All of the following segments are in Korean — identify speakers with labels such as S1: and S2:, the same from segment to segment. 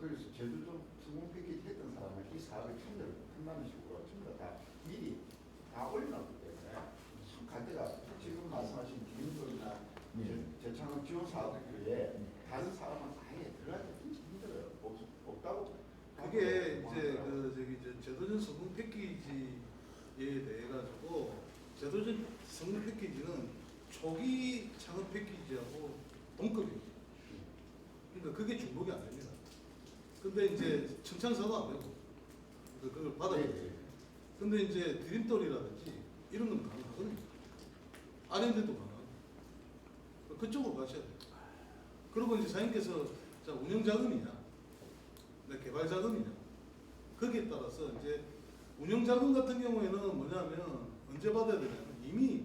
S1: 그래서 제주도 성공 패키지 했던 사람은 이 사업에 참여를 한다는 식으로 전부 다 미리 다 올려놨기 때문에 갈 때가 지금 말씀하신 기능들이나 재창업 지원 사업에 다른 사람은 아예 들어가기 힘들어요. 없다고.
S2: 그게 이제 그 저기 제도전 성공 패키지에 대해 가지고 제도전 성공 패키지는 초기 창업 패키지하고 동급이에요. 그러니까 그게 중복이 안 됩니다. 근데 이제 청창사도 안 되고 그걸 받아야 돼요. 근데 이제 드림돌이라든지 이런 건 가능하거든요. R&D도 가능하고 그쪽으로 가셔야 돼요. 그리고 이제 사장님께서 자 운영 자금이냐, 개발 자금이냐 거기에 따라서 이제 운영 자금 같은 경우에는 뭐냐면 언제 받아야 되냐면 이미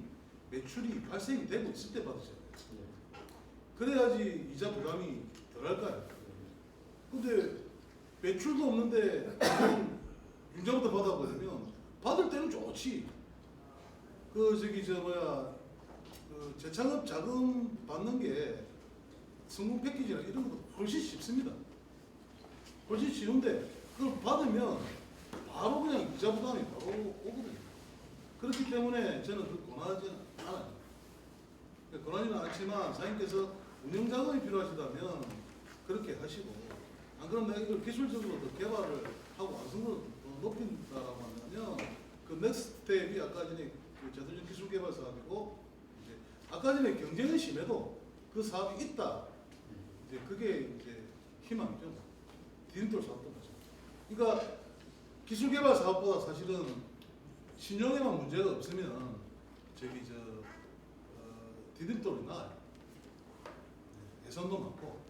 S2: 매출이 발생이 되고 있을 때 받으셔야 돼요. 그래야지 이자 부담이 덜할 거 아니에요. 근데 매출도 없는데 융자부터 받아버리면 받을 때는 좋지. 그 저기 저 뭐야 그 재창업 자금 받는 게 성공 패키지나 이런 것도 훨씬 쉽습니다. 훨씬 쉬운데 그걸 받으면 바로 그냥 이자 부담이 바로 오거든요. 그렇기 때문에 저는 그 권하지 않아요. 권하지는 않지만 사장님께서 운영 자금이 필요하시다면 그렇게 하시고 안 그러면 내가 이걸 기술적으로 더 개발을 하고 완성도를 더 높인다라고 하면 그 넥스트 스텝이 아까 전에 그 제도적 기술 개발 사업이고 이제 아까 전에 경쟁이 심해도 그 사업이 있다. 이제 그게 이제 희망이죠. 디딤돌 사업도 마찬가지. 그러니까 기술 개발 사업보다 사실은 신용에만 문제가 없으면 저기 저 디딤돌이 나아요. 예산도 많고.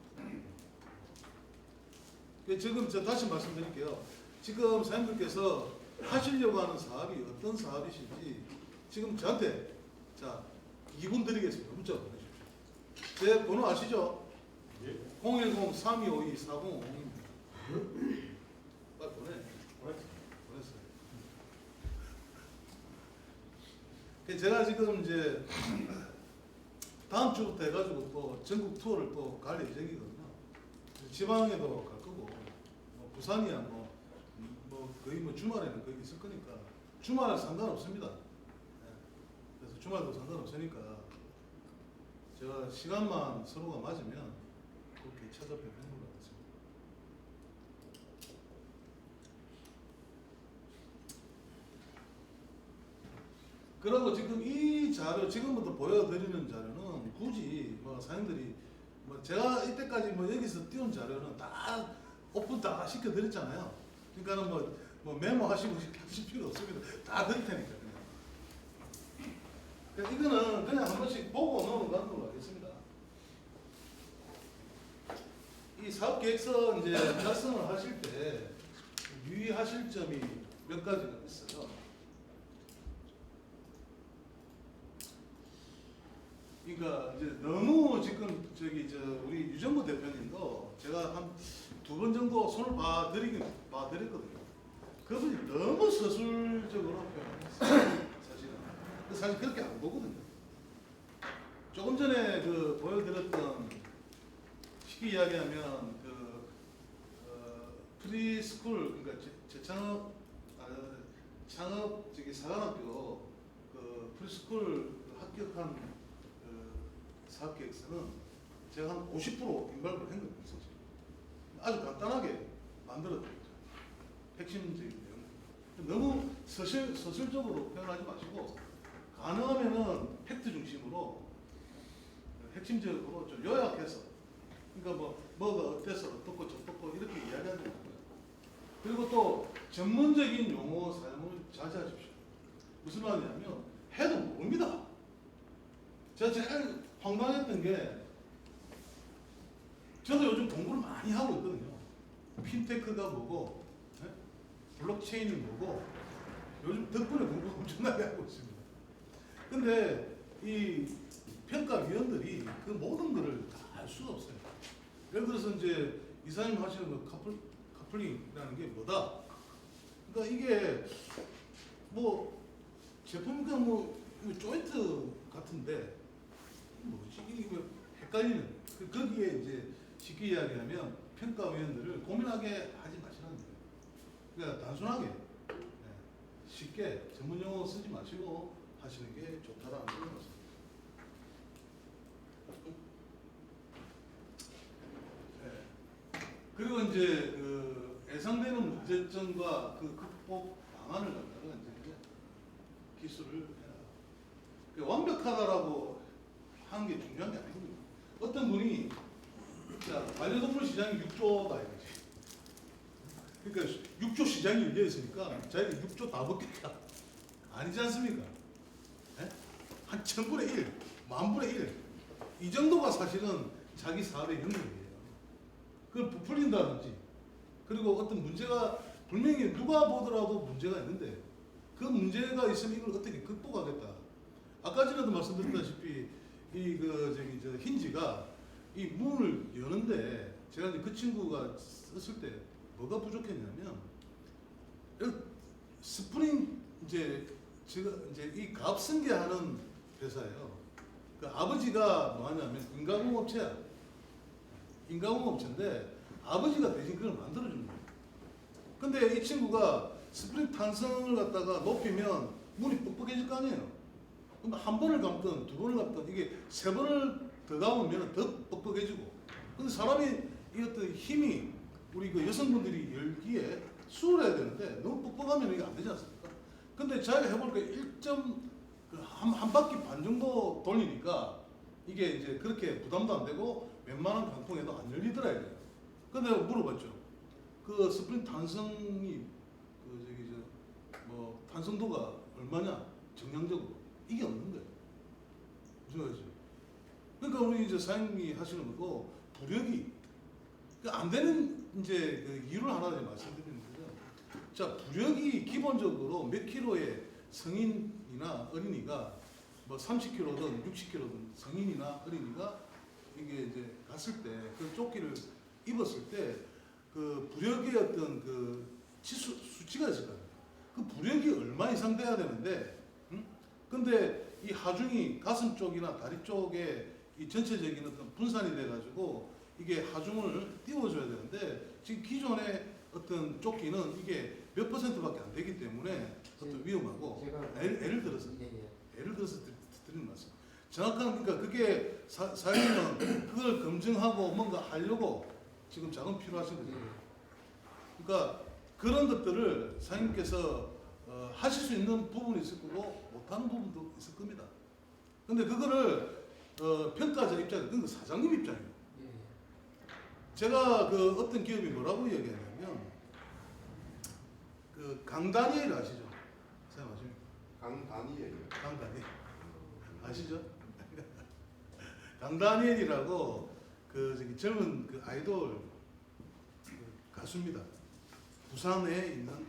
S2: 지금 저 다시 말씀드릴게요. 지금 사장님들께서 하시려고 하는 사업이 어떤 사업이신지 지금 저한테 자 2분 드리겠습니다. 문자 보내주십시오. 제 번호 아시죠?
S1: 예.
S2: 010-3252-4050입니다. 빨리 보냈어요. 제가 지금 이제 다음 주부터 해가지고 또 전국 투어를 또 갈 예정이거든요. 지방에도 갈 거고, 뭐 부산이야 뭐 거의 뭐 주말에는 거기 있을 거니까 주말 상관없습니다. 그래서 주말도 상관없으니까 제가 시간만 서로가 맞으면 그렇게 찾아뵙는 걸로 하겠습니다. 그리고 지금 이 자료 지금부터 보여드리는 자료는 굳이 뭐 사장님들이 뭐 제가 이때까지 뭐 여기서 띄운 자료는 다 오픈 다 시켜드렸잖아요. 그러니까는 뭐 메모하시고 하실 필요 없습니다. 다 드릴 테니까 그냥. 이거는 그냥 한 번씩 보고 넘어가는 걸로 하겠습니다. 이 사업 계획서 이제 작성을 하실 때 유의하실 점이 몇 가지가 있어요. 그러니까 이제 너무 지금 저기 우리 유정부 대표님도 제가 한 2번 정도 손을 봐드렸거든요. 그분이 너무 서술적으로 표현했어요. 사실 그렇게 안 보거든요. 조금 전에 그 보여드렸던 쉽게 이야기하면 그 프리스쿨 그러니까 창업 저기 사관학교 그 프리스쿨 합격한 사업 계획서는 제가 한 50% 인발부를 한 겁니다. 아주 간단하게 만들어드렸죠. 핵심적인 내용. 너무 서술적으로 표현하지 마시고 가능하면은 팩트 중심으로 핵심적으로 좀 요약해서 그러니까 뭐가 어때서 어떻고 저떻고 이렇게 이야기하지 말고요. 그리고 또 전문적인 용어 사용을 자제하십시오. 무슨 말이냐면 해도 모릅니다. 제가 제일 황당했던 게 저도 요즘 공부를 많이 하고 있거든요. 핀테크가 뭐고 블록체인이 뭐고 요즘 덕분에 공부 엄청나게 하고 있습니다. 근데 이 평가위원들이 그 모든 것을 다 알 수가 없어요. 예를 들어서 이제 이사님 하시는 거 카플링이라는 게 뭐다? 그러니까 이게 뭐 제품이가 뭐 조인트 같은데 뭐지 이게 헷갈리는 거기에 이제 쉽게 이야기하면 평가위원들을 고민하게 하지 마시라는 거예요. 그러니까 단순하게 쉽게 전문 용어 쓰지 마시고 하시는 게 좋다라는 걸 말씀드립니다. 그리고 이제 그 예상되는 문제점과 그 극복 방안을 갖다가 이제 기술을 해라. 그 완벽하다라고 하는 게 중요한 게 아니거든요. 어떤 분이 자 반려동물 시장이 6조다 이거지. 그러니까 6조 시장이 열려 있으니까 자기가 6조 다 먹겠다. 아니지 않습니까? 예? 한 1000분의 1, 10,000분의 1. 이 정도가 사실은 자기 사업의 능력이에요. 그걸 부풀린다든지 그리고 어떤 문제가 분명히 누가 보더라도 문제가 있는데 그 문제가 있으면 이걸 어떻게 극복하겠다. 아까 전에도 말씀드렸다시피 이 저 힌지가 이 문을 여는데 제가 이제 그 친구가 썼을 때 뭐가 부족했냐면 스프링 이제 제가 이제 이 가압승계하는 회사예요. 그 아버지가 뭐 하냐면 인가공업체야. 인가공업체인데 아버지가 대신 그걸 만들어주는 거예요. 근데 이 친구가 스프링 탄성을 갖다가 높이면 문이 뻑뻑해질 거 아니에요. 그럼 한 번을 감든 두 번을 감든 이게 세 번을 더 감으면 더 뻑뻑해지고. 근데 사람이 이 어떤 힘이 우리 그 여성분들이 열기에 수월해야 되는데 너무 뻑뻑하면 이게 안 되지 않습니까? 근데 자기가 해보니까 한 바퀴 반 정도 돌리니까 이게 이제 그렇게 부담도 안 되고 웬만한 강풍에도 안 열리더라 이거예요. 근데 내가 물어봤죠. 그 스프링 탄성이 탄성도가 얼마냐? 정량적으로 이게 없는 거예요. 무슨 말이죠? 그러니까 우리 이제 사장님이 하시는 거고 부력이 안 되는 이제 그 이유를 하나 말씀드리는 거죠. 자, 부력이 기본적으로 몇 킬로의 성인이나 어린이가 뭐 30kg든 60kg든 성인이나 어린이가 이게 이제 갔을 때 그 조끼를 입었을 때 그 부력의 어떤 그 수치가 있을 거예요. 그 부력이 얼마 이상 돼야 되는데, 근데 이 하중이 가슴 쪽이나 다리 쪽에 이 전체적인 어떤 분산이 돼가지고 이게 하중을 띄워줘야 되는데 지금 기존의 어떤 조끼는 이게 몇 %밖에 안 되기 때문에 어떤 위험하고 예를 들어서 드리는 말씀. 정확한 그러니까 그게 사장님은 그걸 검증하고 뭔가 하려고 지금 자금 필요하신 거죠. 그러니까 그런 것들을 사장님께서 하실 수 있는 부분이 있을 거고 못하는 부분도 있을 겁니다. 근데 그거를 평가자 입장에서 그건 사장님 입장이에요. 제가 그 어떤 기업이 뭐라고 얘기하냐면 그 강다니엘 아시죠? 사장님 아십니까?
S1: 강다니엘이요.
S2: 강다니엘 아시죠? 강다니엘이라고 그 저기 젊은 그 아이돌 그 가수입니다. 부산에 있는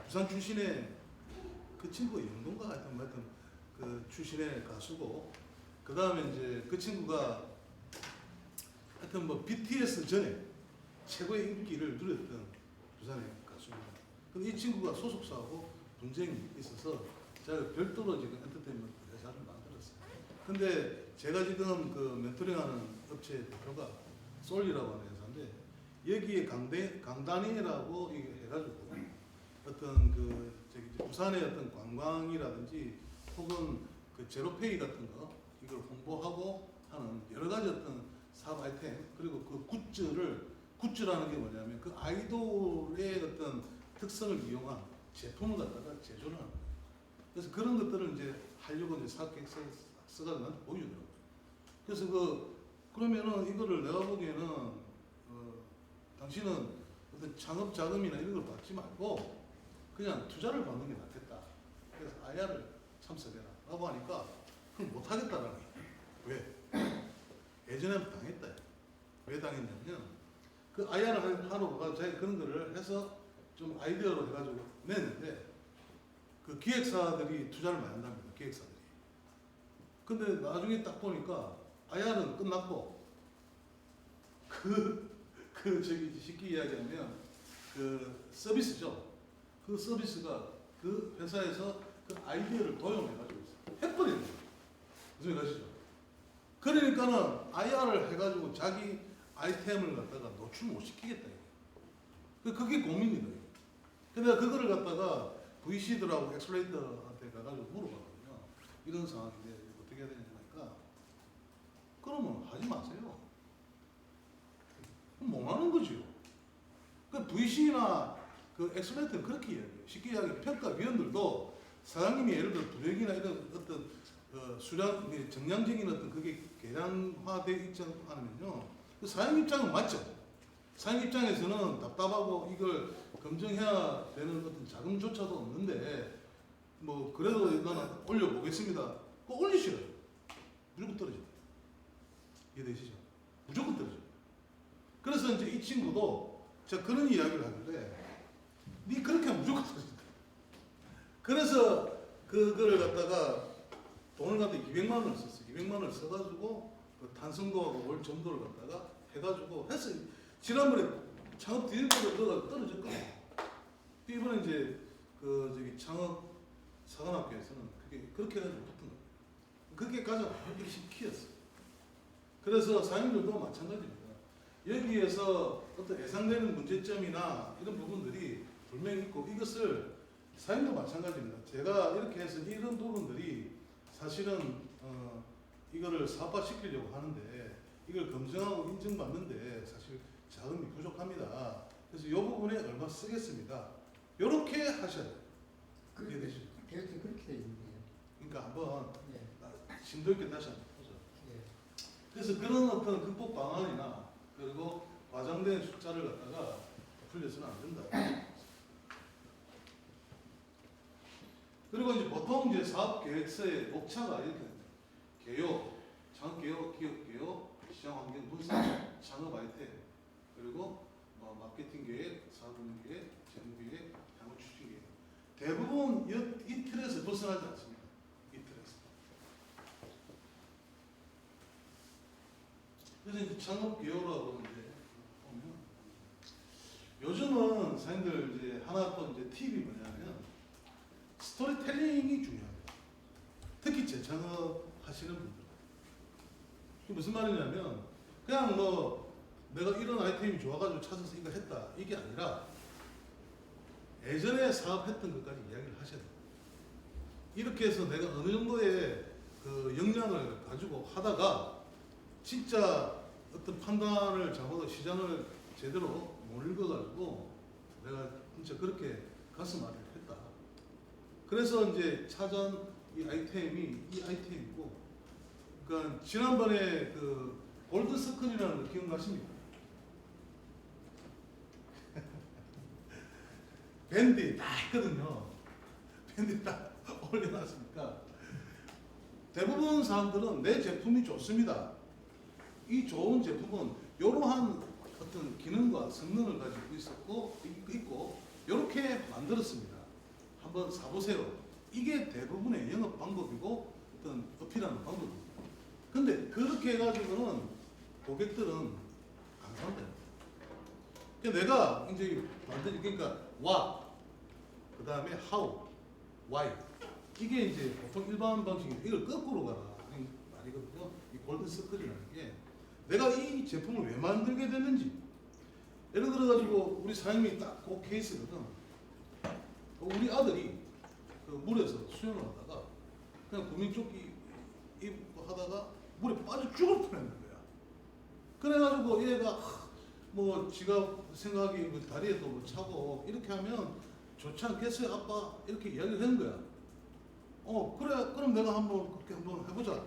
S2: 부산 출신의 그 친구가 영동가 하여튼 그 출신의 가수고 그 다음에 이제 그 친구가 하여튼 뭐 BTS 전에 최고의 인기를 누렸던 부산의 가수입니다. 근데 이 친구가 소속사하고 분쟁이 있어서 제가 별도로 지금 엔터테인먼트 회사를 만들었어요. 근데 제가 지금 그 멘토링하는 업체 대표가 솔리라고 하는 회사인데 여기에 강다니엘하고 해가지고 어떤 그 저기 부산의 어떤 관광이라든지 혹은 그 제로페이 같은 거 이걸 홍보하고 하는 여러 가지 어떤 사업 아이템 그리고 그 굿즈라는 게 뭐냐면 그 아이돌의 어떤 특성을 이용한 제품을 갖다가 제조를 하는 거예요. 그래서 그런 것들을 이제 하려고 이제 사업 계획서 써가지고 나한테 보여주더라고요. 그래서 그러면은 이거를 내가 보기에는 당신은 어떤 창업 자금이나 이런 걸 받지 말고 그냥 투자를 받는 게 낫겠다. 그래서 IR을 참석해라 라고 하니까 그럼 못하겠다라는 거예요. 왜? 예전에 당했다. 왜 당했냐면 그 IR을 하러 가서 자기가 그런 거를 해서 좀 아이디어로 해가지고 냈는데 그 기획사들이 투자를 많이 한답니다. 기획사들이. 근데 나중에 딱 보니까 IR은 끝났고 저기 쉽게 이야기하면 그 서비스죠. 그 서비스가 그 회사에서 그 아이디어를 도용해가지고 해버리는 거예요. 무슨 말 아시죠? 그러니까는 IR을 해가지고 자기 아이템을 갖다가 노출 못 시키겠다. 그게 고민이다. 근데 그거를 갖다가 VC들하고 엑셀레이터한테 가가지고 물어봤거든요. 이런 상황인데 어떻게 해야 되냐니까 그러면 하지 마세요. 그럼 뭐 하는 거죠. 그 VC나 그 엑셀레이터는 그렇게 이야기해요. 쉽게 이야기해 평가위원들도 사장님이 예를 들어 부rek이나 이런 어떤 수량 정량적인 어떤 그게 계량화되어 있지 않으면요. 그 사장 입장은 맞죠. 사장 입장에서는 답답하고 이걸 검증해야 되는 어떤 자금조차도 없는데 뭐 그래도 나는 올려보겠습니다. 그거 올리시라요. 무조건 떨어져요. 이해되시죠? 무조건 떨어져요. 그래서 이제 이 친구도 제가 그런 이야기를 하길래 니 그렇게 하면 무조건 떨어진다. 그래서 그거를 갖다가 돈을 갖다 200만 원을 썼어요. 200만 원을 써가지고 그 탄성도하고 월 점도를 갖다가 해가지고 했어요. 지난번에 창업 디렉터로 들어가 떨어졌거든요. 이번에 이제 그 저기 창업 사관학교에서는 그게 그렇게 해가지고 붙은 거예요. 그게 가장 핵심 키였어요. 그래서 사장님들도 마찬가지입니다. 여기에서 어떤 예상되는 문제점이나 이런 부분들이 분명히 있고 이것을 사장님도 마찬가지입니다. 제가 이렇게 해서 이런 부분들이 사실은 이거를 사업화 시키려고 하는데 이걸 검증하고 인증받는데 사실 자금이 부족합니다. 그래서 이 부분에 얼마 쓰겠습니다. 이렇게 하셔야 돼요. 그게 되시죠?
S3: 계획이 그렇게 돼 있네요.
S2: 그러니까 한번
S3: 예.
S2: 심도 있게 다시 한번 보죠.
S3: 예.
S2: 그래서 그런 어떤 극복 방안이나 그리고 과장된 숫자를 갖다가 풀려서는 안 된다. 그리고 이제 보통 이제 사업 계획서의 목차가 이렇게 됩니다. 개요, 창업 개요, 기업 개요, 시장 환경 분석, 창업 아이템, 그리고 마케팅 계획, 사업 운영 계획, 재무 계획, 향후 추진 계획. 대부분 이 틀에서 벗어나지 않습니다. 이 틀에서. 그래서 이제 창업 개요라고 이제 보면 요즘은 사장님들 이제 하나 또 이제 팁이 뭐냐면 스토리텔링이 중요합니다. 특히 재창업 하시는 분들. 이게 무슨 말이냐면 그냥 뭐 내가 이런 아이템이 좋아가지고 찾아서 이거 했다 이게 아니라 예전에 사업했던 것까지 이야기를 하셔야 돼요. 이렇게 해서 내가 어느 정도의 그 역량을 가지고 하다가 진짜 어떤 판단을 잘못하고 시장을 제대로 못 읽어가지고 내가 진짜 그렇게 가슴 아리를 했다. 그래서 이제 찾은 이 아이템이 이 아이템이고, 그러니까 지난번에 그 골드 서클이라는 거 기억나십니까? 밴드 딱 있거든요. 밴드 딱 올려놨으니까 대부분 사람들은 내 제품이 좋습니다. 이 좋은 제품은 이러한 어떤 기능과 성능을 가지고 있고 이렇게 만들었습니다. 한번 사보세요. 이게 대부분의 영업 방법이고 어떤 어필하는 방법입니다. 근데 그렇게 해가지고는 고객들은 안 산대요. 그러니까 내가 이제 만든 그러니까 what, 그 다음에 how, why 이게 이제 보통 일반 방식이 이걸 거꾸로 가라 하는 말이거든요. 이 골든 서클이라는 게 내가 이 제품을 왜 만들게 됐는지. 예를 들어가지고 우리 사장님이 딱 그 케이스거든. 우리 아들이 그 물에서 수영을 하다가 그냥 구명조끼 입고 하다가 물에 빠져 죽을 뻔했는 거야. 그래가지고 얘가 뭐 지가 생각이 뭐 다리에도 뭐 차고 이렇게 하면 좋지 않겠어요 아빠 이렇게 이야기를 하는 거야. 그래 그럼 내가 한번 그렇게 한번 해보자.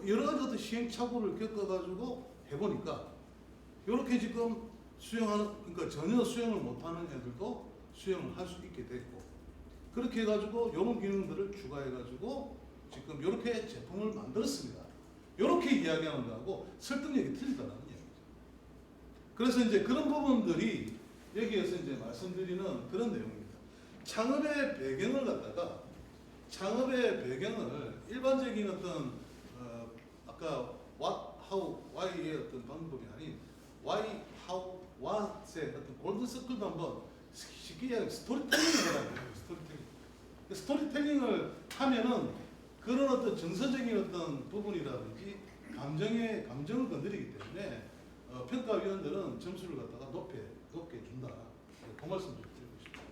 S2: 여러 가지 어떤 시행착오를 겪어가지고 해보니까 이렇게 지금 수영하는 그러니까 전혀 수영을 못하는 애들도 수영을 할 수 있게 됐고 그렇게 해가지고 이런 기능들을 추가해가지고 지금 이렇게 제품을 만들었습니다. 이렇게 이야기하는 거하고 설득력이 틀리다는 얘기죠. 그래서 이제 그런 부분들이 여기에서 이제 말씀드리는 그런 내용입니다. 창업의 배경을 갖다가 창업의 배경을 일반적인 어떤 아까 what, how, why의 어떤 방법이 아닌 why, how, what의 어떤 골든 서클도 한번 쉽게 이야기 스토리텔링을 해야 돼요. 스토리텔링을 하면은 그런 어떤 정서적인 어떤 부분이라든지 감정을 건드리기 때문에 평가위원들은 점수를 갖다가 높게 준다. 그 말씀 좀 드리고 싶습니다.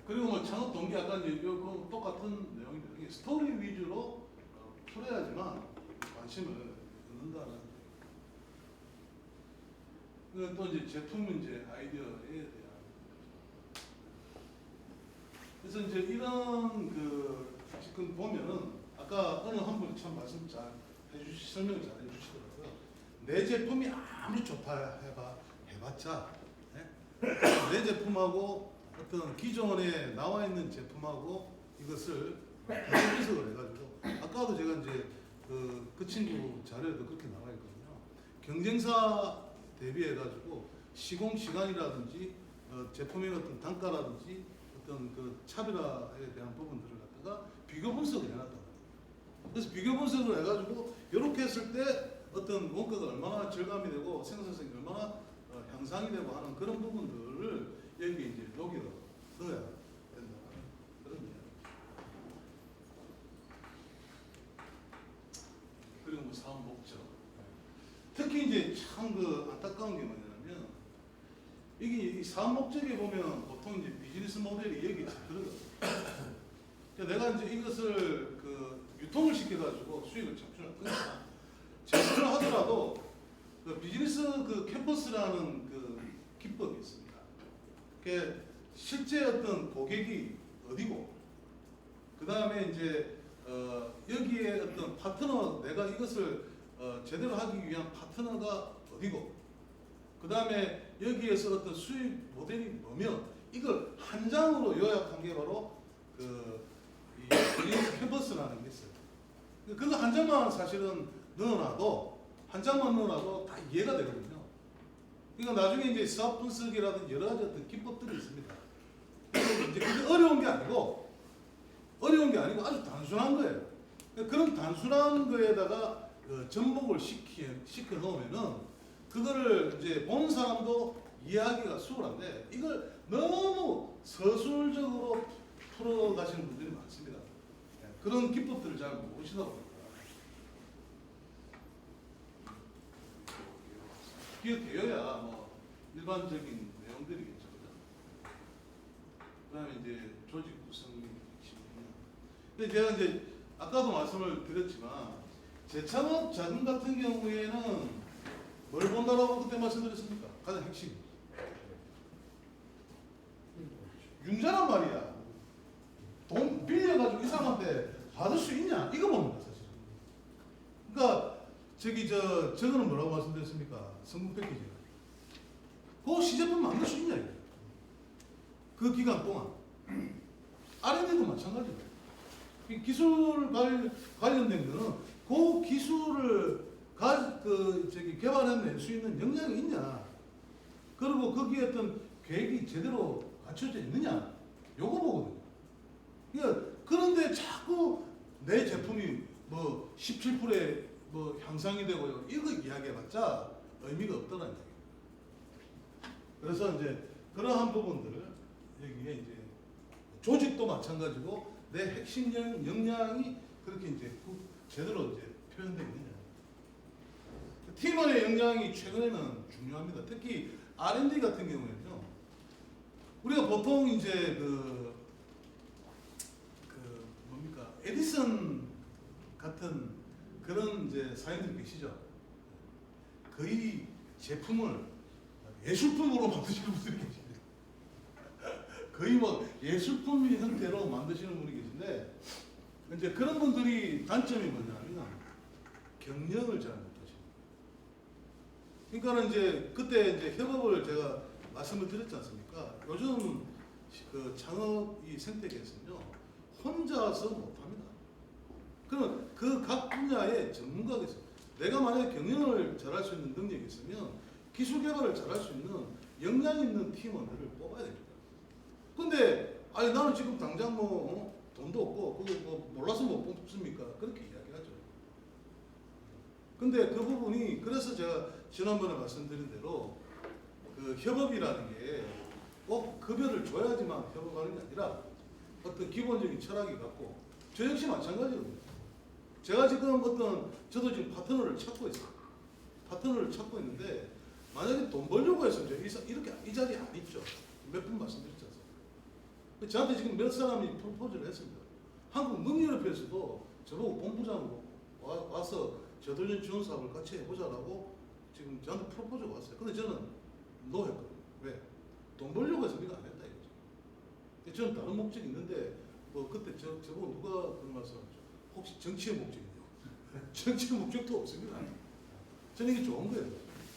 S2: 그리고 뭐 창업 동기 아까 이제 그 똑같은 내용인데 이게 스토리 위주로 풀어야지만 관심을 얻는다는. 이건 또 이제 제품 문제, 아이디어에 대한. 그래서 이제 이런 그 지금 보면은 아까 어느 한 분이 참 말씀 잘 설명을 잘 해주시더라고요. 내 제품이 아무리 좋다 해봤자 내 제품하고 어떤 기존에 나와 있는 제품하고 이것을 분석을 해가지고 아까도 제가 이제 그 친구 자료에도 그렇게 나와 있거든요. 경쟁사 대비해가지고 시공 시간이라든지 제품의 어떤 단가라든지 어떤 그 차별화에 대한 부분들을 갖다가 비교 분석을 해놨다. 그래서 비교 분석을 해가지고 이렇게 했을 때 어떤 원가가 얼마나 절감이 되고 생산성이 얼마나 향상이 되고 하는 그런 부분들을 여기 이제 녹여 넣어야 된다는 그런 이야기. 그리고 뭐 사업 목적. 특히 이제 참 그 안타까운 게 뭐냐면 이게 이 사업 목적에 보면 보통 이제 비즈니스 모델이 여기 들어가. 내가 이제 이것을 그 유통을 시켜가지고 수익을 창출할 거니까 제출을 하더라도 그 비즈니스 그 캠퍼스라는 그 기법이 있습니다. 그 실제 어떤 고객이 어디고, 그 다음에 이제 여기에 어떤 파트너, 내가 이것을 제대로 하기 위한 파트너가 어디고, 그 다음에 여기에서 어떤 수익 모델이 뭐며, 이걸 한 장으로 요약한 게 바로 이 비즈니스 캠퍼스라는 게 있어요. 그거 한 장만 사실은 넣어놔도, 한 장만 넣어놔도 다 이해가 되거든요. 그러니까 나중에 이제 사업 분석이라든지 여러 가지 어떤 기법들이 있습니다. 이제 그게 어려운 게 아니고 아주 단순한 거예요. 그런 단순한 거에다가 접목을 시켜 놓으면은 그거를 이제 본 사람도 이해하기가 수월한데 이걸 너무 서술적으로 풀어가시는 분들이 많습니다. 그런 기법들을 잘 모르시다 보니까. 기억되어야 뭐 일반적인 내용들이겠죠. 그 다음에 이제 조직 구성이 근데 제가 이제 아까도 말씀을 드렸지만 재창업 자금 같은 경우에는 뭘 본다라고 그때 말씀드렸습니까? 가장 핵심. 융자란 말이야. 돈 빌려가지고 이 사람한테 받을 수 있냐? 이거 봅니다, 사실은. 그러니까 저거는 뭐라고 말씀드렸습니까? 성공 패키지. 그 시제품 만들 수 있냐? 이거. 그 기간 동안. R&D도 마찬가지예요. 기술 관련된 거는 그 기술을 개발해낼 수 있는 역량이 있냐? 그리고 거기에 어떤 계획이 제대로 갖춰져 있느냐? 요거 보거든요. 그러니까 그런데 자꾸 내 제품이 뭐 17%에 뭐 향상이 되고요. 이거 이야기해봤자 의미가 없더라는 얘기예요. 그래서 이제 그러한 부분들을 여기에 이제 조직도 마찬가지고 내 핵심 역량이 그렇게 이제 제대로 이제 표현되어 있느냐. 팀원의 역량이 최근에는 중요합니다. 특히 R&D 같은 경우에는요. 우리가 보통 이제 뭡니까 에디슨 같은 그런 이제 사람들이 계시죠. 거의 제품을 예술품으로 만드시는 분들이 계십니다. 거의 뭐 예술품 형태로 만드시는 분이 계신데 이제 그런 분들이 단점이 뭐냐면 경영을 잘 못하십니다. 그러니까는 이제 그때 이제 협업을 제가 말씀을 드렸지 않습니까? 요즘 그 창업 이 생태계에서는요 혼자서 못합니다. 그러면 그 각 분야의 전문가가 있어요. 내가 만약에 경영을 잘할 수 있는 능력이 있으면 기술 개발을 잘할 수 있는 역량 있는 팀원들을 뽑아야 됩니다. 근데 아니 나는 지금 당장 뭐 돈도 없고 그거 뭐 몰라서 못 뽑습니까? 그렇게 이야기하죠. 근데 그 부분이 그래서 제가 지난번에 말씀드린 대로 그 협업이라는 게 꼭 급여를 줘야지만 협업하는 게 아니라 어떤 기본적인 철학이 갖고 저 역시 마찬가지거든요. 제가 지금 저도 지금 파트너를 찾고 있어요. 파트너를 찾고 있는데 만약에 돈 벌려고 해서 이제 이렇게 이 자리에 안 있죠. 몇 분 말씀드렸지 않습니까? 저한테 지금 몇 사람이 프로포즈를 했습니다. 한국능력협회에서도 저보고 본부장으로 와서 저도전 지원 사업을 같이 해보자라고 지금 저한테 프로포즈가 왔어요. 근데 저는 노 했거든요. 왜? 돈 벌려고 해서 우리가 안 했다 이거죠. 저는 다른 목적이 있는데 뭐 그때 저보고 누가 그런 말씀하셨죠? 혹시 정치의 목적이냐? 정치의 목적도 없습니다. 저는 이게 좋은 거예요.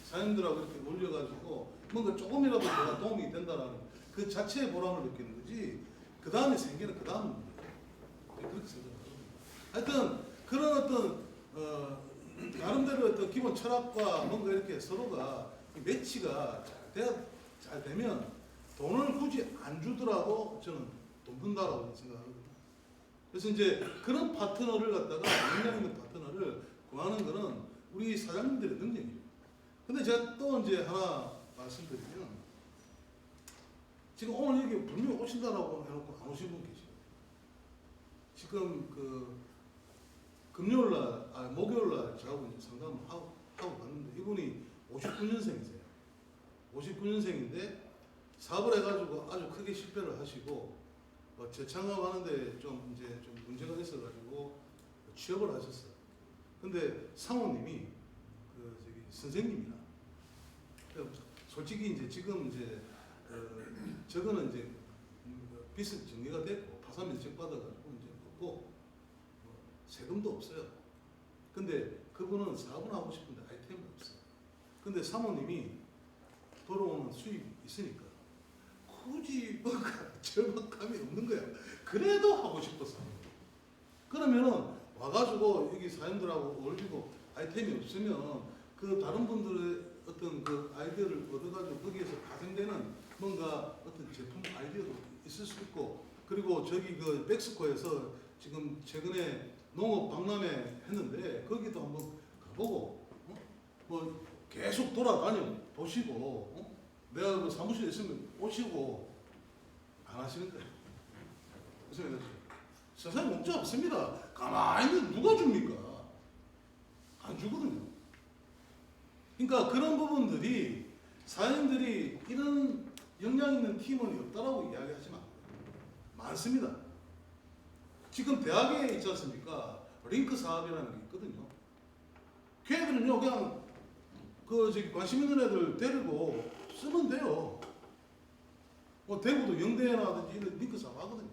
S2: 사장님들하고 이렇게 올려가지고 뭔가 조금이라도 제가 도움이 된다라는 그 자체의 보람을 느끼는 거지. 그 다음에 생기는 그 다음은 그렇게 생각합니다. 하여튼 그런 나름대로 기본 철학과 뭔가 이렇게 서로가 매치가 잘 되면 돈을 굳이 안 주더라도 저는 돈 든다라고 생각하거든요. 그래서 이제 그런 파트너를 갖다가 능력 있는 파트너를 구하는 거는 우리 사장님들의 능력이에요. 근데 제가 또 이제 하나 말씀드리면 지금 오늘 여기 분명히 오신다라고 해놓고 안 오신 분 계시고 지금 목요일날 저하고 이제 상담을 하고 갔는데 이분이 59년생이세요. 59년생인데 사업을 해가지고 아주 크게 실패를 하시고 재창업하는데 좀 문제가 있어가지고 취업을 하셨어요. 근데 사모님이 선생님이라. 솔직히 이제 지금 저거는 이제 빚은 정리가 됐고 파산 면책 받아가지고 이제 없고 세금도 없어요. 근데 그분은 사업은 하고 싶은데 아이템이 없어요. 근데 사모님이 벌어오는 수입이 있으니까 굳이 뭔가 절박함이 없는 거야. 그래도 하고 싶었어. 그러면은 와가지고 여기 사람들하고 어울리고 아이템이 없으면 그 다른 분들의 어떤 그 아이디어를 얻어가지고 거기에서 파생되는 뭔가 어떤 제품 아이디어도 있을 수 있고 그리고 저기 백스코에서 지금 최근에 농업 박람회 했는데 거기도 한번 가보고 뭐 계속 돌아다녀 보시고 내가 그 사무실에 있으면 오시고 안 하시는 거예요. 그래서 세상에 목자 없습니다. 가만히 있는데 누가 줍니까? 안 주거든요. 그러니까 그런 부분들이 사장님들이 이런 역량 있는 팀원이 없다라고 이야기하지만 많습니다. 지금 대학에 있지 않습니까? 링크 사업이라는 게 있거든요. 걔들은요 그냥 관심 있는 애들 데리고 쓰면 돼요. 대구도 영대라든지 이런 링크 사업 하거든요.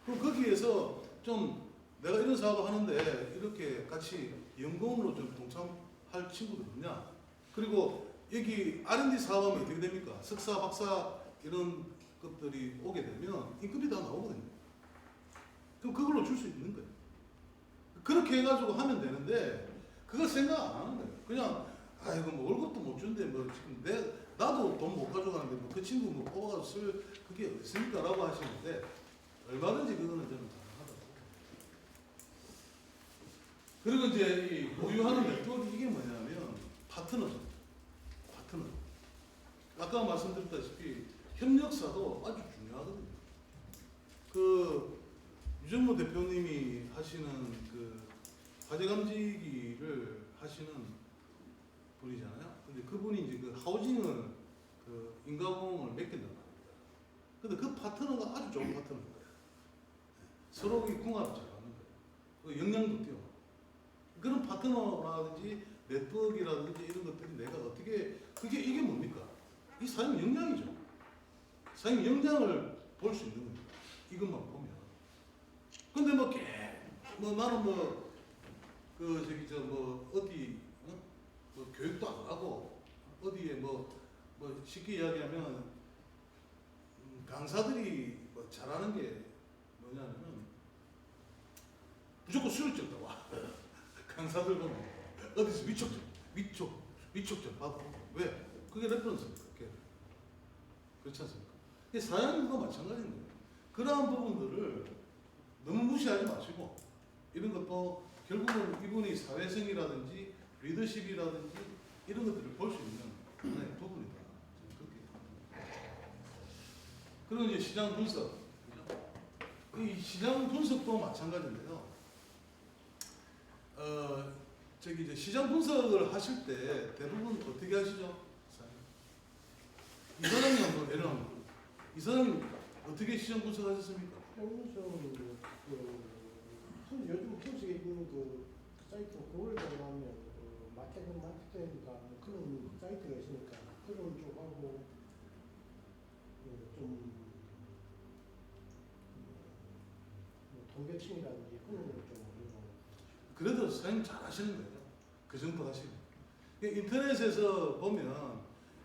S2: 그럼 거기에서 좀 내가 이런 사업을 하는데 이렇게 같이 연구원으로 좀 동참할 친구들 없냐? 그리고 여기 R&D 사업하면 어떻게 됩니까? 석사, 박사 이런 것들이 오게 되면 인건비 다 나오거든요. 그럼 그걸로 줄 수 있는 거예요. 그렇게 해가지고 하면 되는데 그거 생각 안 하는 거예요. 그냥 아이고 뭐 월급도 못 준대 뭐 지금 나도 돈 못 가져가는데 뭐 그 친구 뭐 뽑아서 쓸 그게 있습니까? 라고 하시는데 얼마든지 그거는 저는 가능하다고. 그리고 이제 이 보유하는 네트워크 이게 뭐냐면 파트너죠. 파트너. 아까 말씀드렸다시피 협력사도 아주 중요하거든요. 유정모 대표님이 하시는 화재 감지기를 하시는 분이잖아요. 근데 그분이 이제 하우징을 인가공을 맡긴단 말입니다. 근데 그 파트너가 아주 좋은 파트너인 거예요. 서로 궁합을 잘하는 거예요. 역량도 뛰어나고. 그런 파트너라든지 네트워크라든지 이런 것들이 내가 어떻게 이게 뭡니까? 이 사장님 역량이죠. 사장님 역량을 볼 수 있는 겁니다. 이것만 보면. 근데 나는 어디 교육도 안 하고 어디에 쉽게 이야기하면 강사들이 잘하는 게 뭐냐면 무조건 수료증 나와. 강사들 보면 어디서 위촉점 받고 왜? 그게 레퍼런스입니까? 그렇지 않습니까? 사장님도 마찬가지인 거예요. 그러한 부분들을 너무 무시하지 마시고 이런 것도 결국은 이분이 사회성이라든지 리더십이라든지 이런 것들을 볼 수 있는 하나의 부분이다. 그렇게 그리고 이제 시장 분석. 이 시장 분석도 마찬가지인데요. 저기 이제 시장 분석을 하실 때 대부분 어떻게 하시죠? 이사장님 한번 예를 한번. 이사장님 어떻게 시장 분석하셨습니까?
S3: 평소는 요즘 평소에 있는 그 사이트 그걸 들어가면 마케팅인가 그런 사이트가 있으니까 그런 쪽하고 좀 통계층이라든지 그런 걸좀
S2: 그래도 사장님 잘 하시는 거예요. 그 정도 하시면. 인터넷에서 보면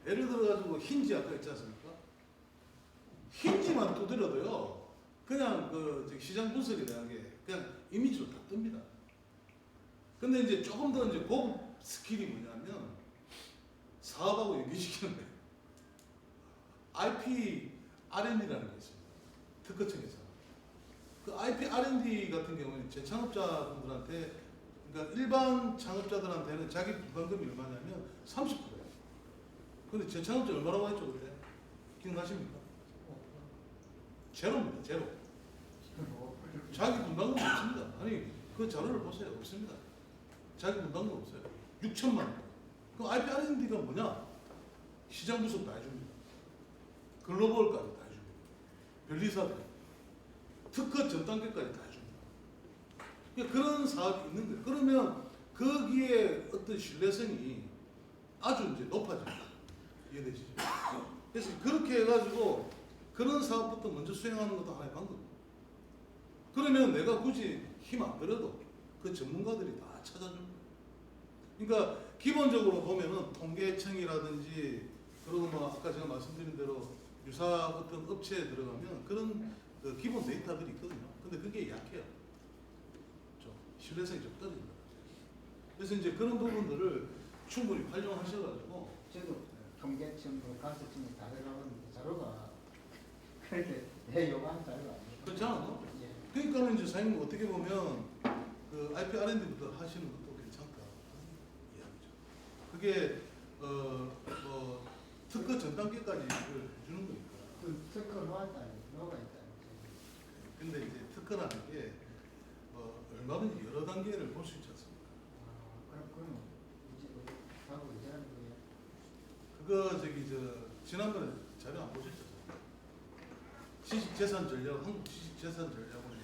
S2: 예를 들어가지고 힌지 아까 있지 않습니까? 힌지만 두드려도요. 그냥 그 저기 시장 분석에 대한 게 그냥 이미지로 다 뜹니다. 근데 이제 조금 더 이제 고급 스킬이 뭐냐면 사업하고 연계시키는 거예요. IP R&D라는 게 있습니다. 특허청에서. 그 IP R&D 같은 경우는 재창업자분들한테 그러니까 일반 창업자들한테는 자기 부담금이 얼마냐면 30%예요. 근데 재창업자 얼마라고 했죠 그때? 기억나십니까? 제로입니다. 제로. 자기 분담금 없습니다. 아니 그 자료를 보세요. 없습니다. 자기 분담금 없어요. 6천만 원. 그 IP R&D가 뭐냐? 시장 분석 다 해줍니다. 글로벌까지 다 해줍니다. 변리사들, 특허 전 단계까지 다 해줍니다. 그러니까 그런 사업이 있는 거예요. 그러면 거기에 어떤 신뢰성이 아주 이제 높아집니다. 이해되시죠? 그래서 그렇게 해가지고 그런 사업부터 먼저 수행하는 것도 하나의 방법입니다. 그러면 내가 굳이 힘 안 들여도 그 전문가들이 다 찾아줍니다. 그러니까 기본적으로 보면은 통계청이라든지 그리고 뭐 아까 제가 말씀드린 대로 유사 어떤 업체에 들어가면 그런 그 기본 데이터들이 있거든요. 근데 그게 약해요. 좀 신뢰성이 좀 떨어집니다. 그래서 이제 그런 부분들을 충분히 활용하셔가지고
S4: 저도 통계청, 감사청에 다 들어가는데 자료가 그렇게 내 요구한 자료가 아니에요.
S2: 그렇지 않아요?
S4: 예.
S2: 그러니까 이제 사장님 어떻게 보면 그 IP R&D부터 하시는 것도 괜찮다 이야기죠. 그게 뭐 특허 전 단계까지 이걸 해주는 거니까.
S4: 그 특허 노가 있다.
S2: 근데 이제 특허라는 게 얼마든지 여러 단계를 볼 수 있지 않습니까?
S4: 그럼 이제 하고 이제라는 거예요.
S2: 그거 저기 지난번에 자료 안 보셨죠? 지식재산 전략, 한국 지식재산 전략을 보면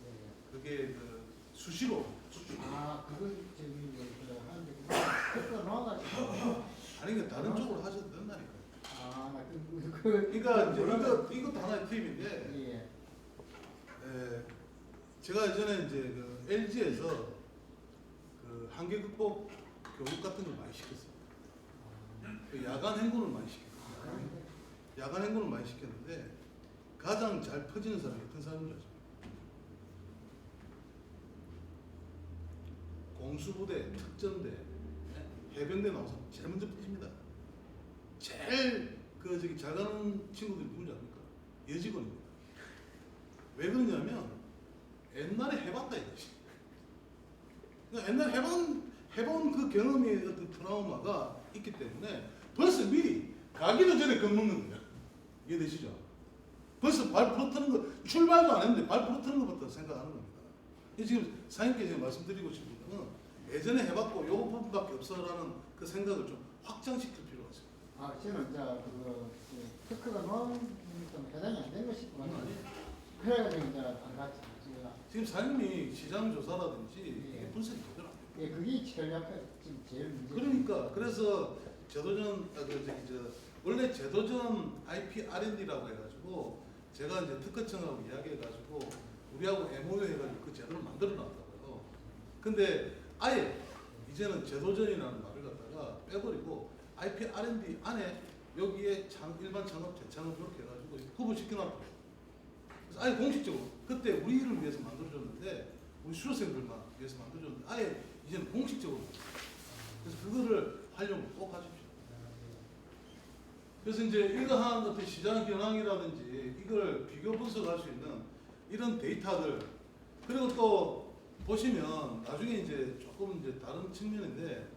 S4: 예.
S2: 그게 그 수시로
S4: 그걸 저기 하는데 특허 노가
S2: 아니 그 다른 쪽으로 하셔도 된다니까요.
S4: 그러니까
S2: 그러니까 이제 이것도 하나의 팁인데
S4: 예.
S2: 제가 예전에 이제 그 LG에서 그 한계 극복 교육 같은 걸 많이 시켰어요. 그 야간 행군을 많이 시켰어요. 야간 행군을 많이 시켰는데 가장 잘 퍼지는 사람이 어떤 사람인 줄 아십니까? 공수부대, 특전대, 해병대 나와서 제일 먼저 퍼집니다. 제일 그 저기 잘 가는 친구들이 누군지 압니까? 여직원입니다. 왜 그러냐면 옛날에 해봤다 이거지. 그러니까 옛날에 해본 그 경험의 어떤 트라우마가 있기 때문에 벌써 미리 가기도 전에 겁먹는 거야. 이해되시죠? 벌써 발 풀어트는 거, 출발도 안 했는데 발 풀어트는 것부터 생각하는 겁니다. 지금 사장님께 제가 말씀드리고 싶은 거는 예전에 해봤고 요 부분밖에 없어라는 그 생각을 좀 확장시킬 필요가 있어요.
S4: 저는 그 특허가 좀 해당이 안 된 것이 그래가지고 이제 안 갔지.
S2: 지금 사장님이 시장 조사라든지
S4: 예.
S2: 분석이 제대로 안 돼요.
S4: 예, 그게 지금 제일 문제.
S2: 그러니까 그래서 제도전 원래 제도전 IP R&D라고 해가지고 제가 이제 특허청하고 이야기해가지고 우리하고 MOU 해가지고 그 제도를 만들어놨다고요. 근데 아예 이제는 제도전이라는 말을 갖다가 빼버리고 IP R&D 안에 여기에 일반 창업, 재창업 이렇게 해가지고 구분시켜놨다고. 그래서 아예 공식적으로 그때 우리를 위해서 만들어줬는데 우리 수료생들만 위해서 만들어줬는데 아예 이제는 공식적으로. 그래서 그거를 활용을 꼭 하십시오. 그래서 이제 이러한 어떤 시장 현황이라든지 이걸 비교 분석할 수 있는 이런 데이터들 그리고 또 보시면 나중에 이제 조금 이제 다른 측면인데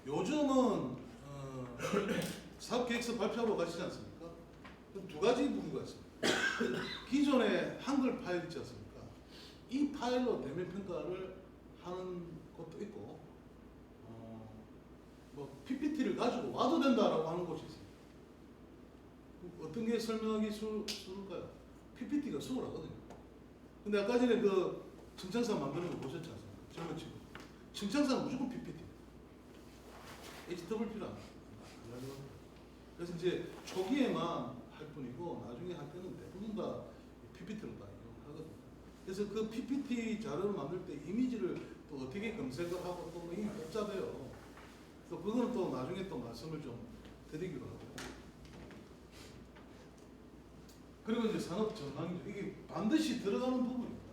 S2: 요즘은 사업 계획서 발표하고 가시지 않습니까? 두 가지 부분가 있습니다. 기존의 한글 파일 있지 않습니까? 이 파일로 대면 평가를 하는 것도 있고 뭐 PPT를 가지고 와도 된다라고 하는 곳이 있습니다. 어떤 게 설명하기 수월할까요? PPT가 수월하거든요. 근데 아까 전에 그 청창사 만드는 거 보셨지 않습니까? 젊은 친구. 청창사는 무조건 PPT. HWP랑 안 가져갑니다. 그래서 이제 초기에만 할 뿐이고 나중에 할 때는 대부분 다 PPT로 다 이용하거든요. 그래서 그 PPT 자료를 만들 때 이미지를 또 어떻게 검색을 하고 또 이게 복잡해요. 또 그거는 또 나중에 또 말씀을 좀 드리기로 하고. 그리고 이제 산업 전망이죠. 이게 반드시 들어가는 부분입니다.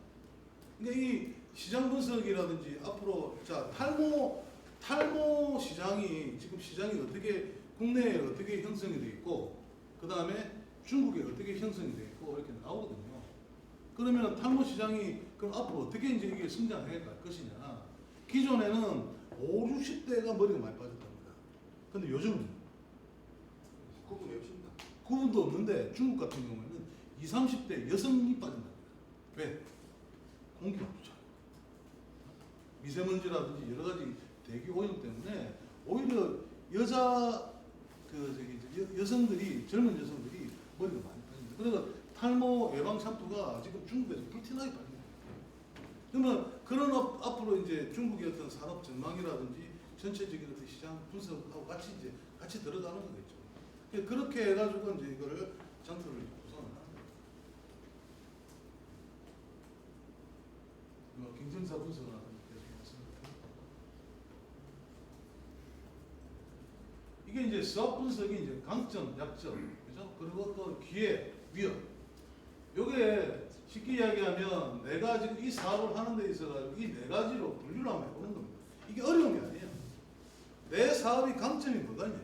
S2: 그러니까 이 시장 분석이라든지 앞으로 자 탈모 시장이 지금 시장이 어떻게 국내에 어떻게 형성이 돼 있고 그 다음에 중국에 어떻게 형성이 돼 있고 이렇게 나오거든요. 그러면 탈모 시장이 그럼 앞으로 어떻게 이제 이게 성장해 갈 것이냐. 기존에는 5, 60대가 머리가 많이 빠졌답니다. 근데 요즘은
S1: 그분이 없습니다.
S2: 구분도 없는데 중국 같은 경우에는 20, 30대 여성이 빠진답니다. 왜? 공기가 좋잖아요. 미세먼지라든지 여러 가지 대기 오염 때문에 오히려 여성들이 젊은 여성들이 머리가 많이 빠집니다. 그래서 탈모 예방 샴푸가 지금 중국에서 불티나게 빠집니다. 그러면 그런 앞으로 이제 중국의 어떤 산업 전망이라든지 전체적인 어떤 시장 분석하고 같이 들어가는 거겠죠. 그렇게 해가지고 이제 이거를 장터를 구성을 합니다. 경쟁사 분석을 하는 계속 말씀드립니다. 이게 이제 수학 분석이 이제 강점, 약점, 그죠? 그리고 또 기회, 위험. 요게 쉽게 이야기하면 내가 지금 이 사업을 하는 데 있어가지고 이 네 가지로 분류를 한번 해보는 겁니다. 이게 어려운 게 아니에요. 내 사업의 강점이 뭐가 있냐.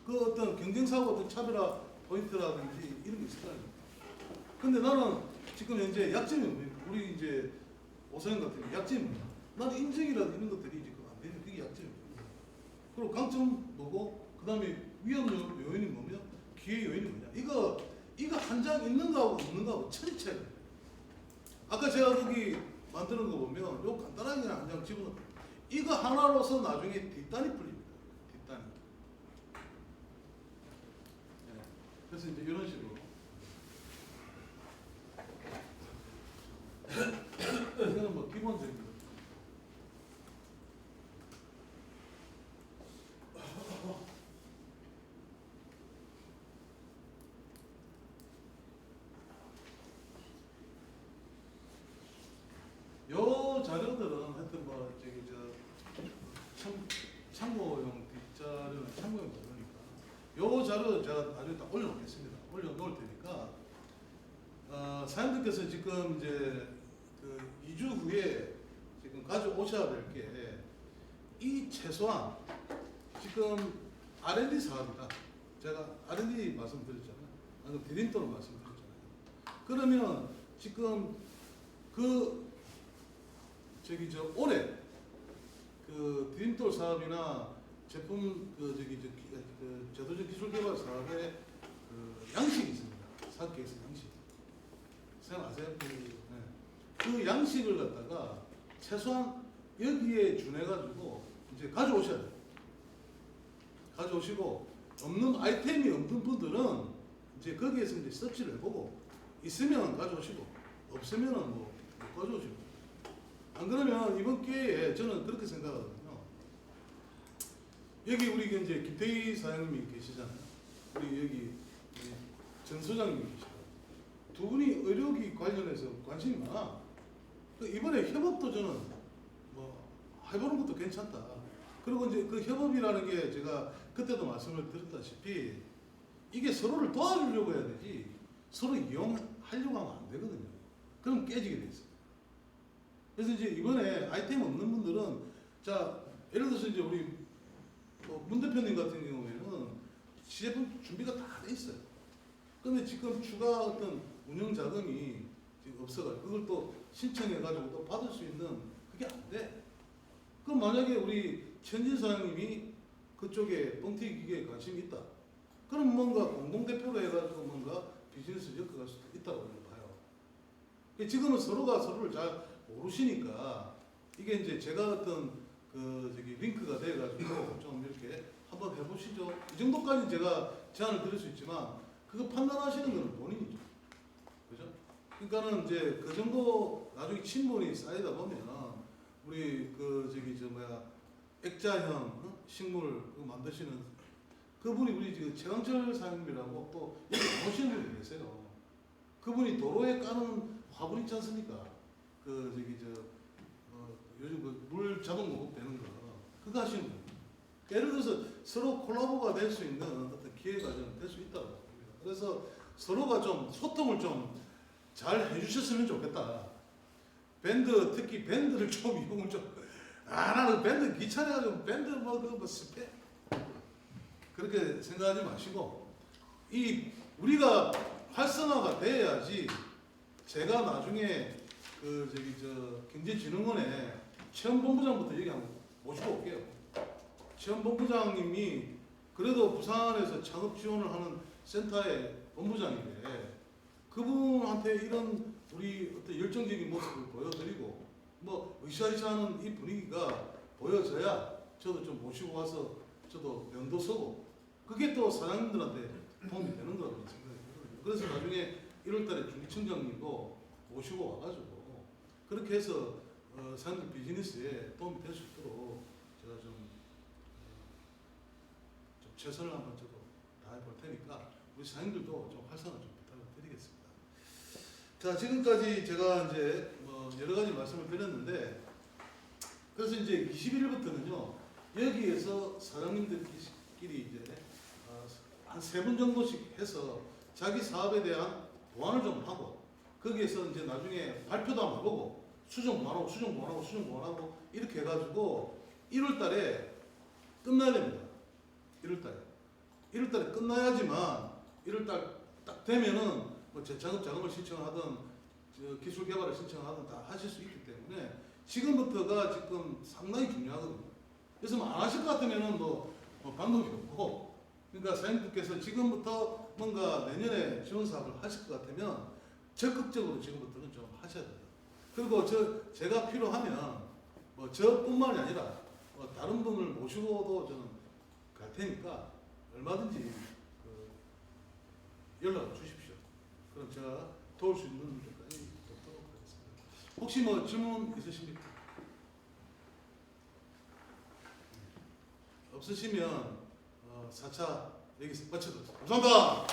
S2: 그 어떤 경쟁사고 어떤 차별화 포인트라든지 이런 게 있을 거 아닙니까? 근데 나는 지금 현재 약점이 뭐예요? 우리 이제 오사연 같은 경우 약점이 뭐냐? 나는 인증이라든 이런 것들이 지금 안 되는 그게 약점입니다. 그리고 강점 뭐고, 그 다음에 위험 요인이 뭐며, 기회 요인이 뭐냐? 이거 한 장 있는 거하고 없는 거하고 천지 차이가 나요. 아까 제가 거기 만드는 거 보면 요 간단하게 한 장 집어넣고 이거 하나로서 나중에 뒷단이 풀립니다. 뒷단이. 네. 그래서 이제 이런 식으로. 이거는 뭐 기본적인 거. 요 자료들은 하여튼 뭐 저기 참고용 뒷자료는 참고용 자료니까 요 자료 제가 나중에 다 올려놓겠습니다. 올려놓을 테니까 사장님께서 지금 이제 그 2주 후에 지금 가져오셔야 될 게 이 최소한 지금 R&D 사업이다. 제가 R&D 말씀드렸잖아요. 방금 디딤돌 말씀드렸잖아요. 그러면 지금 올해 그 디딤돌 사업이나 제품 제도적 기술 개발 사업에 그 양식이 있습니다. 사업 계획서 양식. 생각하세요? 그 양식을 갖다가 최소한 여기에 준해가지고 이제 가져오셔야 돼요. 가져오시고 없는 아이템이 없는 분들은 이제 거기에서 이제 서치를 해보고 있으면 가져오시고 없으면은 뭐 못 가져오시고. 안 그러면 이번 기회에 저는 그렇게 생각하거든요. 여기 우리 이제 김태희 사장님이 계시잖아요. 우리 여기 전 소장님이 계시고 두 분이 의료기 관련해서 관심이 많아. 이번에 협업도 저는 뭐 해보는 것도 괜찮다. 그리고 이제 그 협업이라는 게 제가 그때도 말씀을 드렸다시피 이게 서로를 도와주려고 해야 되지 서로 이용하려고 하면 안 되거든요. 그럼 깨지게 돼 있어요. 그래서 이제 이번에 아이템 없는 분들은 자 예를 들어서 이제 우리 문 대표님 같은 경우에는 시제품 준비가 다 돼 있어요. 근데 지금 추가 어떤 운영 자금이 지금 없어가지고 그걸 또 신청해가지고 또 받을 수 있는 그게 안 돼. 그럼 만약에 우리 천진 사장님이 그쪽에 뻥튀기 기계에 관심이 있다. 그럼 뭔가 공동대표로 해가지고 뭔가 비즈니스 엮어갈 수도 있다고 저는 봐요. 지금은 서로가 서로를 잘 모르시니까 이게 이제 제가 어떤 그 저기 링크가 돼가지고 좀 이렇게 한번 해보시죠. 이 정도까지 제가 제안을 드릴 수 있지만 그거 판단하시는 건 본인이죠. 그죠? 그러니까는 이제 그 정도 나중에 친분이 쌓이다 보면 우리 그 저기 저 뭐야 액자형 식물 그거 만드시는 그분이 우리 지금 최강철 사장님이라고 또 여기 오시는 분이 계세요. 그분이 도로에 까는 화분 있지 않습니까? 그 저기 저 요즘 그 물 자동 공급되는 거 그거 하시는 분이에요. 예를 들어서 서로 콜라보가 될 수 있는 어떤 기회가 좀 될 수 있다고 봅니다. 그래서 서로가 좀 소통을 좀 잘 해주셨으면 좋겠다. 밴드 특히 밴드를 좀 이용을 좀 나는 밴드 귀찮아가지고 밴드 뭐 스펙 그렇게 생각하지 마시고 이 우리가 활성화가 돼야지 제가 나중에 그 저기 저 경제진흥원에 체험본부장부터 여기 한번 모시고 올게요. 체험본부장님이 그래도 부산에서 창업 지원을 하는 센터의 본부장인데 그분한테 이런 우리 어떤 열정적인 모습을 보여드리고 뭐 으쌰으쌰하는 이 분위기가 보여져야 저도 좀 모시고 와서 저도 면도 서고 그게 또 사장님들한테 도움이 되는 거라고 생각이 들거든요. 그래서 나중에 1월달에 중기청장님도 모시고 와가지고 그렇게 해서 사장님 비즈니스에 도움이 될 수 있도록 제가 좀 최선을 한번 저도 다해볼 테니까 우리 사장님들도 좀 활성화 좀 부탁을 드리겠습니다. 자, 지금까지 제가 이제 뭐 여러 가지 말씀을 드렸는데 그래서 이제 21일부터는요 여기에서 사장님들끼리 이제 한 3분 정도씩 해서 자기 사업에 대한 보완을 좀 하고 거기에서 이제 나중에 발표도 한번 해보고 수정 보완하고 이렇게 해가지고 1월달에 끝나야 됩니다. 1월달에 끝나야지만 1월달 딱 되면은 뭐 재창업 자금을 신청하든 기술 개발을 신청하든 다 하실 수 있기 때문에 지금부터가 지금 상당히 중요하거든요. 그래서 뭐 안 하실 것 같으면은 뭐 방법이 없고 그러니까 사장님께서 지금부터 뭔가 내년에 지원 사업을 하실 것 같으면 적극적으로 지금부터는 좀 하셔야 돼요. 그리고 제가 필요하면 뭐 저뿐만이 아니라 뭐 다른 분을 모시고도 저는 갈 테니까 얼마든지 연락을 주십시오. 그럼 제가 도울 수 있는 데까지 돕도록 하겠습니다. 혹시 뭐 질문 있으십니까? 없으시면 4차 여기서 마치도록 감사합니다.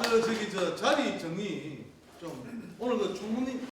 S2: 그 저기 저 자리 정리 좀 오늘 그 총무님